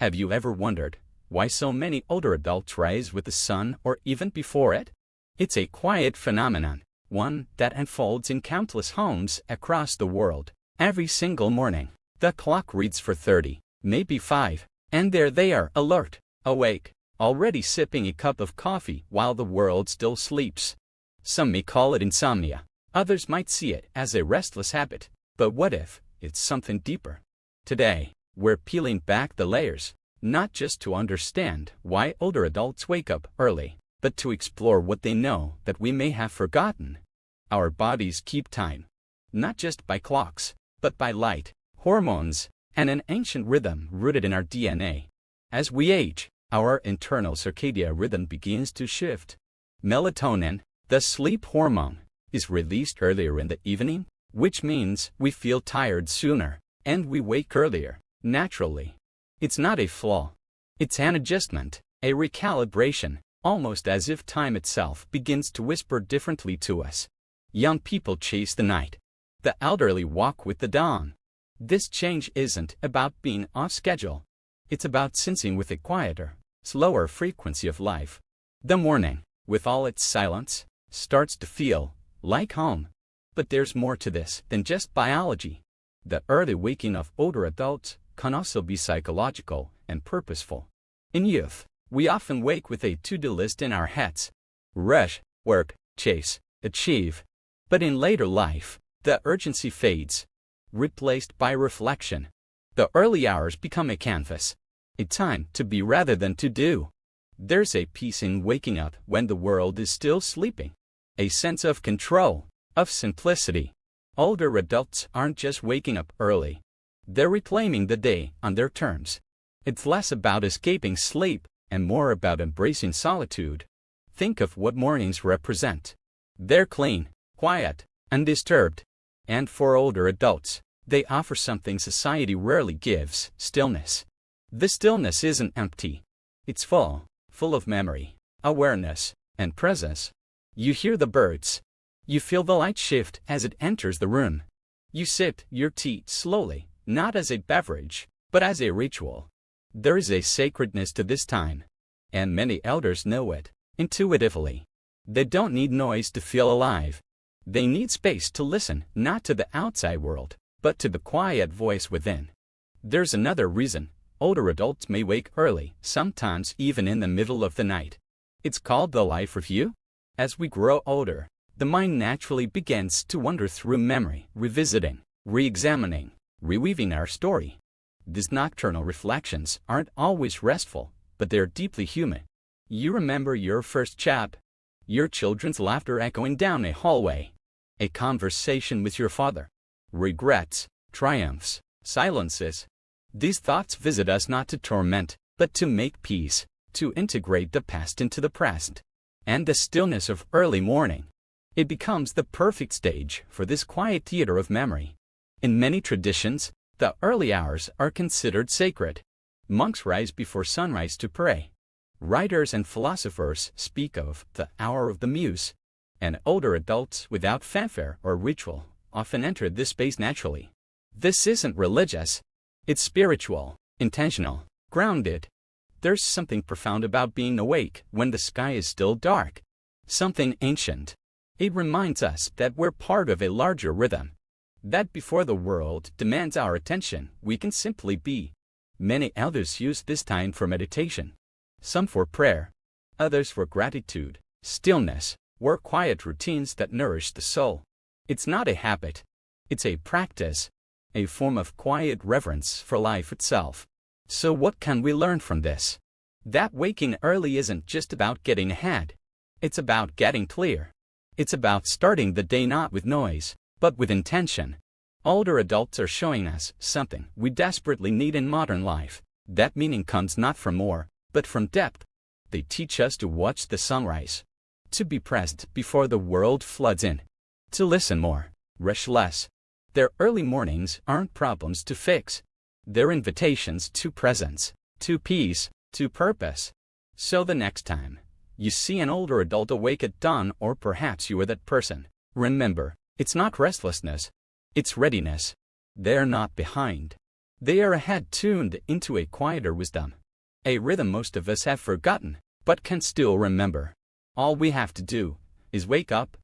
Have you ever wondered why so many older adults rise with the sun or even before it? It's a quiet phenomenon, one that unfolds in countless homes across the world. Every single morning, the clock reads for 30, maybe 5, and there they are, alert, awake, already sipping a cup of coffee while the world still sleeps. Some may call it insomnia. Others might see it as a restless habit. But what if it's something deeper? Today, we're peeling back the layers, not just to understand why older adults wake up early, but to explore what they know that we may have forgotten. Our bodies keep time, not just by clocks, but by light, hormones, and an ancient rhythm rooted in our DNA. As we age, our internal circadian rhythm begins to shift. Melatonin, the sleep hormone, is released earlier in the evening, which means we feel tired sooner, and we wake earlier, naturally. It's not a flaw. It's an adjustment, a recalibration, almost as if time itself begins to whisper differently to us. Young people chase the night. The elderly walk with the dawn. This change isn't about being off schedule. It's about syncing with a quieter, slower frequency of life. The morning, with all its silence, starts to feel like home. But there's more to this than just biology. The early waking of older adults can also be psychological and purposeful. In youth, we often wake with a to-do list in our heads. Rush, work, chase, achieve. But in later life, the urgency fades, replaced by reflection. The early hours become a canvas, a time to be rather than to do. There's a peace in waking up when the world is still sleeping, a sense of control, of simplicity. Older adults aren't just waking up early. They're reclaiming the day on their terms. It's less about escaping sleep and more about embracing solitude. Think of what mornings represent. They're clean, quiet, undisturbed. And for older adults, they offer something society rarely gives: stillness. The stillness isn't empty. It's full of memory, awareness, and presence. You hear the birds. You feel the light shift as it enters the room. You sip your tea slowly, not as a beverage, but as a ritual. There is a sacredness to this time, and many elders know it intuitively. They don't need noise to feel alive. They need space to listen, not to the outside world, but to the quiet voice within. There's another reason older adults may wake early, sometimes even in the middle of the night. It's called the life review. As we grow older, the mind naturally begins to wander through memory, revisiting, re-examining, reweaving our story. These nocturnal reflections aren't always restful, but they're deeply human. You remember your first chat, your children's laughter echoing down a hallway, a conversation with your father, regrets, triumphs, silences. These thoughts visit us not to torment, but to make peace, to integrate the past into the present. And the stillness of early morning, it becomes the perfect stage for this quiet theater of memory. In many traditions, the early hours are considered sacred. Monks rise before sunrise to pray. Writers and philosophers speak of the hour of the muse. And older adults, without fanfare or ritual, often enter this space naturally. This isn't religious. It's spiritual, intentional, grounded. There's something profound about being awake when the sky is still dark. Something ancient. It reminds us that we're part of a larger rhythm. That before the world demands our attention, we can simply be. Many elders use this time for meditation. Some for prayer. Others for gratitude, stillness, or quiet routines that nourish the soul. It's not a habit. It's a practice. A form of quiet reverence for life itself. So what can we learn from this? That waking early isn't just about getting ahead. It's about getting clear. It's about starting the day not with noise, but with intention. Older adults are showing us something we desperately need in modern life. That meaning comes not from more, but from depth. They teach us to watch the sunrise, to be present before the world floods in, to listen more, rush less. Their early mornings aren't problems to fix. They're invitations to presence, to peace, to purpose. So the next time you see an older adult awake at dawn, or perhaps you are that person, remember, it's not restlessness. It's readiness. They're not behind. They are a head tuned into a quieter wisdom, a rhythm most of us have forgotten, but can still remember. All we have to do is wake up,